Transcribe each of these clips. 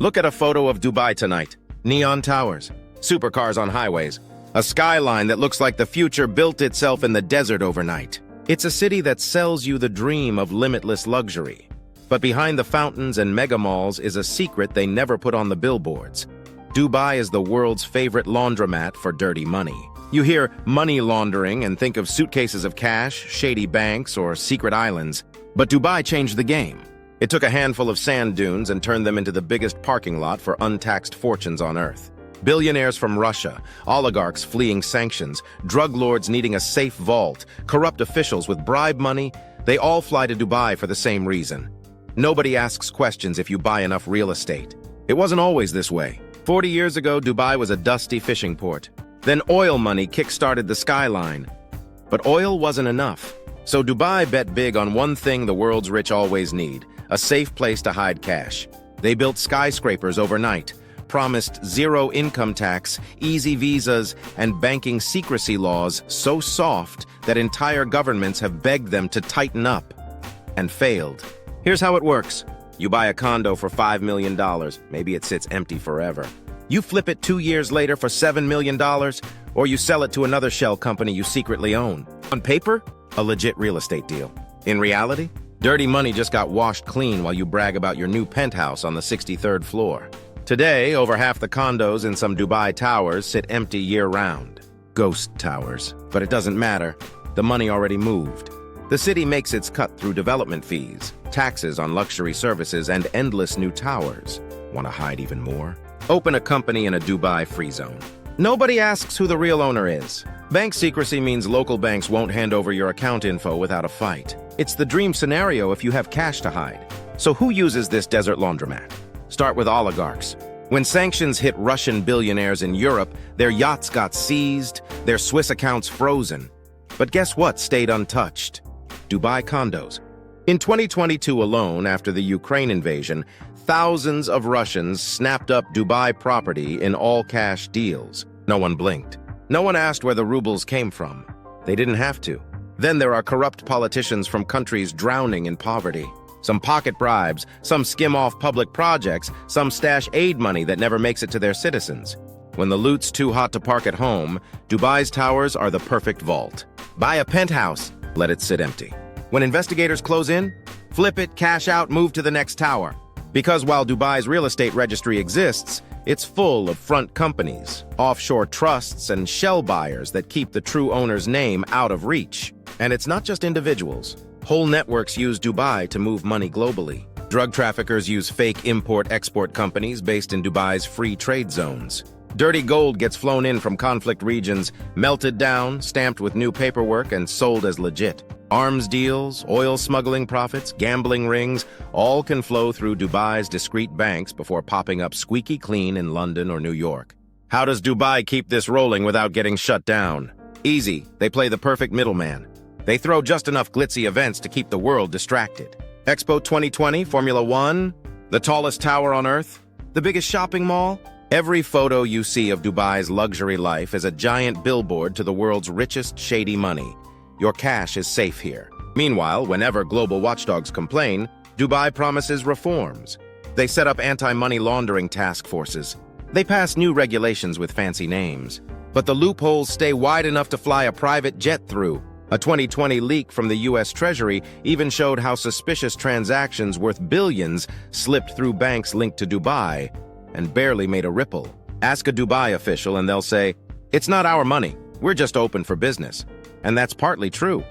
Look at a photo of Dubai tonight. Neon towers, supercars on highways, a skyline that looks like the future built itself in the desert overnight. It's a city that sells you the dream of limitless luxury. But behind the fountains and mega malls is a secret they never put on the billboards. Dubai is the world's favorite laundromat for dirty money. You hear money laundering and think of suitcases of cash, shady banks, or secret islands. But Dubai changed the game. It took a handful of sand dunes and turned them into the biggest parking lot for untaxed fortunes on Earth. Billionaires from Russia, oligarchs fleeing sanctions, drug lords needing a safe vault, corrupt officials with bribe money, they all fly to Dubai for the same reason. Nobody asks questions if you buy enough real estate. It wasn't always this way. 40 years ago, Dubai was a dusty fishing port. Then oil money kick-started the skyline. But oil wasn't enough. So Dubai bet big on one thing the world's rich always need: a safe place to hide cash. They built skyscrapers overnight, promised zero income tax, easy visas, and banking secrecy laws so soft that entire governments have begged them to tighten up. And failed. Here's how it works. You buy a condo for $5 million. Maybe it sits empty forever. You flip it 2 years later for $7 million, or you sell it to another shell company you secretly own. On paper, a legit real estate deal. In reality, dirty money just got washed clean while you brag about your new penthouse on the 63rd floor. Today, over half the condos in some Dubai towers sit empty year-round. Ghost towers. But it doesn't matter. The money already moved. The city makes its cut through development fees, taxes on luxury services, and endless new towers. Want to hide even more? Open a company in a Dubai free zone. Nobody asks who the real owner is. Bank secrecy means local banks won't hand over your account info without a fight. It's the dream scenario if you have cash to hide. So who uses this desert laundromat? Start with oligarchs. When sanctions hit Russian billionaires in Europe, their yachts got seized, their Swiss accounts frozen. But guess what stayed untouched? Dubai condos. In 2022 alone, after the Ukraine invasion, thousands of Russians snapped up Dubai property in all-cash deals. No one blinked. No one asked where the rubles came from. They didn't have to. Then there are corrupt politicians from countries drowning in poverty. Some pocket bribes, some skim off public projects, some stash aid money that never makes it to their citizens. When the loot's too hot to park at home, Dubai's towers are the perfect vault. Buy a penthouse, let it sit empty. When investigators close in, flip it, cash out, move to the next tower. Because while Dubai's real estate registry exists, it's full of front companies, offshore trusts, and shell buyers that keep the true owner's name out of reach. And it's not just individuals. Whole networks use Dubai to move money globally. Drug traffickers use fake import-export companies based in Dubai's free trade zones. Dirty gold gets flown in from conflict regions, melted down, stamped with new paperwork, and sold as legit. Arms deals, oil smuggling profits, gambling rings, all can flow through Dubai's discreet banks before popping up squeaky clean in London or New York. How does Dubai keep this rolling without getting shut down? Easy. They play the perfect middleman. They throw just enough glitzy events to keep the world distracted. Expo 2020, Formula One, the tallest tower on Earth, the biggest shopping mall. Every photo you see of Dubai's luxury life is a giant billboard to the world's richest shady money. Your cash is safe here. Meanwhile, whenever global watchdogs complain, Dubai promises reforms. They set up anti-money laundering task forces. They pass new regulations with fancy names. But the loopholes stay wide enough to fly a private jet through. A 2020 leak from the U.S. Treasury even showed how suspicious transactions worth billions slipped through banks linked to Dubai and barely made a ripple. Ask a Dubai official and they'll say, "It's not our money. We're just open for business." And that's partly true.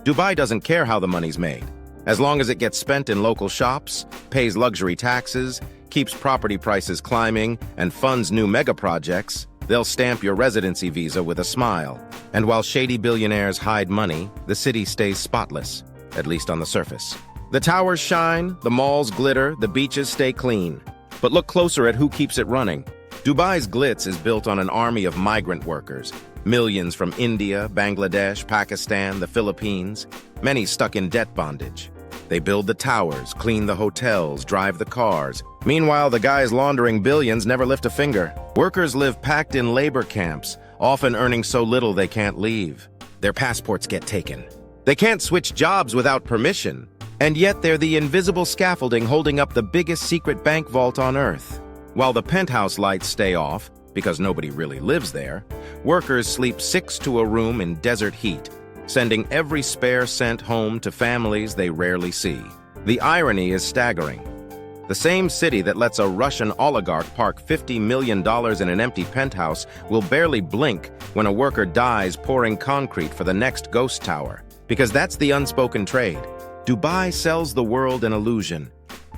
Dubai doesn't care how the money's made. As long as it gets spent in local shops, pays luxury taxes, keeps property prices climbing, and funds new mega projects, they'll stamp your residency visa with a smile. And while shady billionaires hide money, the city stays spotless, at least on the surface. The towers shine, the malls glitter, the beaches stay clean. But look closer at who keeps it running. Dubai's glitz is built on an army of migrant workers. Millions from India, Bangladesh, Pakistan, the Philippines, many stuck in debt bondage. They build the towers, clean the hotels, drive the cars. Meanwhile, the guys laundering billions never lift a finger. Workers live packed in labor camps, often earning so little they can't leave. Their passports get taken. They can't switch jobs without permission. And yet they're the invisible scaffolding holding up the biggest secret bank vault on Earth. While the penthouse lights stay off, because nobody really lives there, workers sleep 6 to a room in desert heat, sending every spare cent home to families they rarely see. The irony is staggering. The same city that lets a Russian oligarch park $50 million in an empty penthouse will barely blink when a worker dies pouring concrete for the next ghost tower, because that's the unspoken trade. Dubai sells the world an illusion.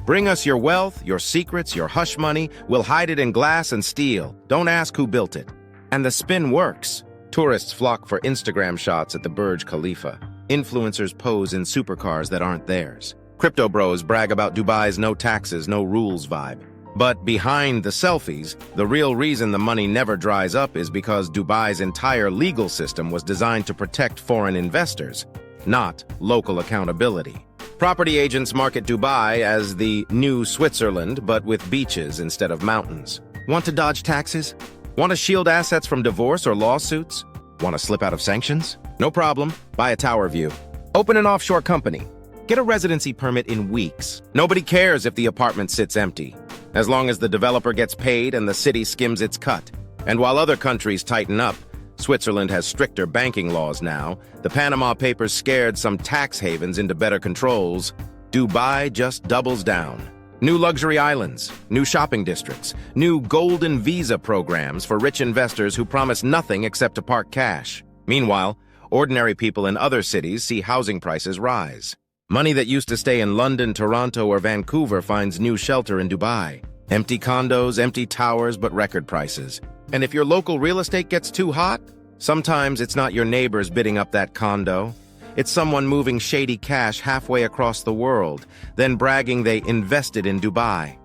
Bring us your wealth, your secrets, your hush money. We'll hide it in glass and steel. Don't ask who built it. And the spin works. Tourists flock for Instagram shots at the Burj Khalifa. Influencers pose in supercars that aren't theirs. Crypto bros brag about Dubai's no taxes, no rules vibe. But behind the selfies, the real reason the money never dries up is because Dubai's entire legal system was designed to protect foreign investors, not local accountability. Property agents market Dubai as the new Switzerland, but with beaches instead of mountains. Want to dodge taxes? Want to shield assets from divorce or lawsuits? Want to slip out of sanctions? No problem. Buy a tower view. Open an offshore company. Get a residency permit in weeks. Nobody cares if the apartment sits empty, as long as the developer gets paid and the city skims its cut. And while other countries tighten up, Switzerland has stricter banking laws now. The Panama Papers scared some tax havens into better controls. Dubai just doubles down. New luxury islands, new shopping districts, new golden visa programs for rich investors who promise nothing except to park cash. Meanwhile, ordinary people in other cities see housing prices rise. Money that used to stay in London, Toronto, or Vancouver finds new shelter in Dubai. Empty condos, empty towers, but record prices. And if your local real estate gets too hot, sometimes it's not your neighbors bidding up that condo. It's someone moving shady cash halfway across the world, then bragging they invested in Dubai.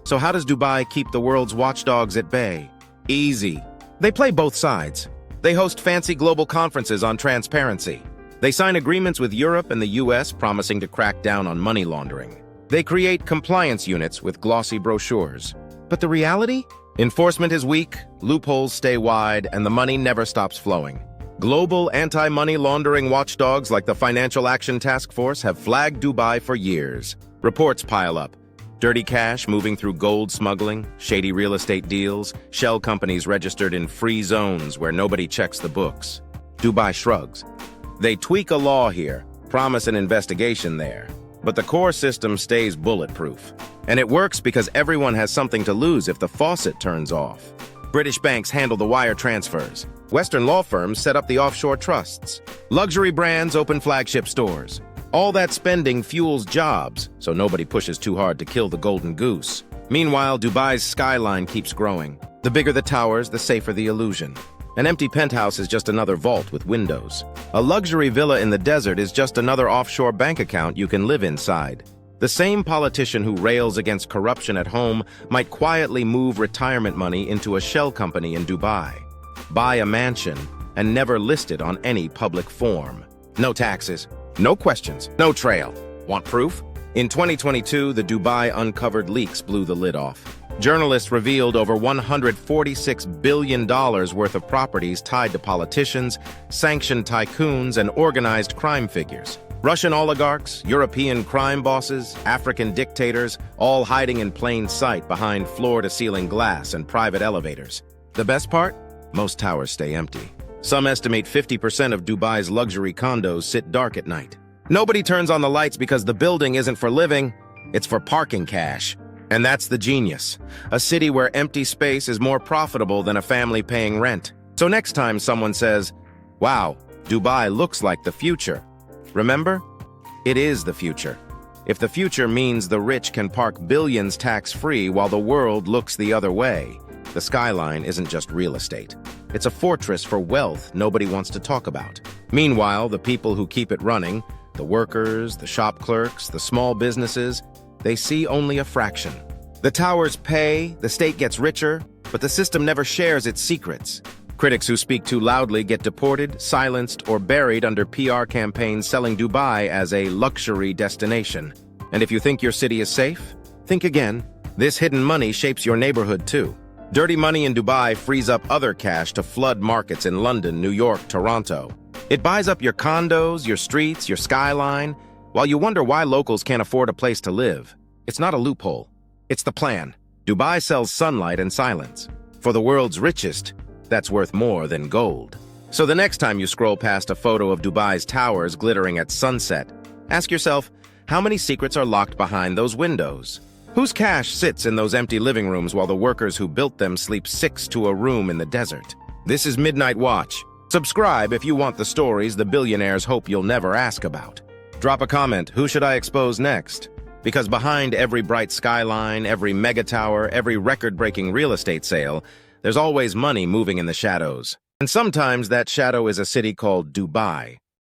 So how does Dubai keep the world's watchdogs at bay? Easy. They play both sides. They host fancy global conferences on transparency. They sign agreements with Europe and the US promising to crack down on money laundering. They create compliance units with glossy brochures. But the reality? Enforcement is weak, loopholes stay wide, and the money never stops flowing. Global anti-money laundering watchdogs like the Financial Action Task Force have flagged Dubai for years. Reports pile up. Dirty cash moving through gold smuggling, shady real estate deals, shell companies registered in free zones where nobody checks the books. Dubai shrugs. They tweak a law here, promise an investigation there. But the core system stays bulletproof. And it works because everyone has something to lose if the faucet turns off. British banks handle the wire transfers. Western law firms set up the offshore trusts. Luxury brands open flagship stores. All that spending fuels jobs, so nobody pushes too hard to kill the golden goose. Meanwhile, Dubai's skyline keeps growing. The bigger the towers, the safer the illusion. An empty penthouse is just another vault with windows. A luxury villa in the desert is just another offshore bank account you can live inside. The same politician who rails against corruption at home might quietly move retirement money into a shell company in Dubai, buy a mansion, and never list it on any public form. No taxes, no questions, no trail. Want proof? In 2022, the Dubai uncovered leaks blew the lid off. Journalists revealed over $146 billion worth of properties tied to politicians, sanctioned tycoons, and organized crime figures. Russian oligarchs, European crime bosses, African dictators, all hiding in plain sight behind floor-to-ceiling glass and private elevators. The best part? Most towers stay empty. Some estimate 50% of Dubai's luxury condos sit dark at night. Nobody turns on the lights because the building isn't for living, it's for parking cash. And that's the genius. A city where empty space is more profitable than a family paying rent. So next time someone says, "Wow, Dubai looks like the future," remember, it is the future. If the future means the rich can park billions tax-free while the world looks the other way, the skyline isn't just real estate. It's a fortress for wealth nobody wants to talk about. Meanwhile, the people who keep it running, the workers, the shop clerks, the small businesses, they see only a fraction. The towers pay, the state gets richer, but the system never shares its secrets. Critics who speak too loudly get deported, silenced, or buried under PR campaigns selling Dubai as a luxury destination. And if you think your city is safe, think again. This hidden money shapes your neighborhood too. Dirty money in Dubai frees up other cash to flood markets in London, New York, Toronto. It buys up your condos, your streets, your skyline, while you wonder why locals can't afford a place to live. It's not a loophole. It's the plan. Dubai sells sunlight and silence. For the world's richest, that's worth more than gold. So the next time you scroll past a photo of Dubai's towers glittering at sunset, ask yourself, how many secrets are locked behind those windows? Whose cash sits in those empty living rooms while the workers who built them sleep 6 to a room in the desert? This is Midnight Watch. Subscribe if you want the stories the billionaires hope you'll never ask about. Drop a comment, who should I expose next? Because behind every bright skyline, every mega tower, every record-breaking real estate sale, there's always money moving in the shadows. And sometimes that shadow is a city called Dubai.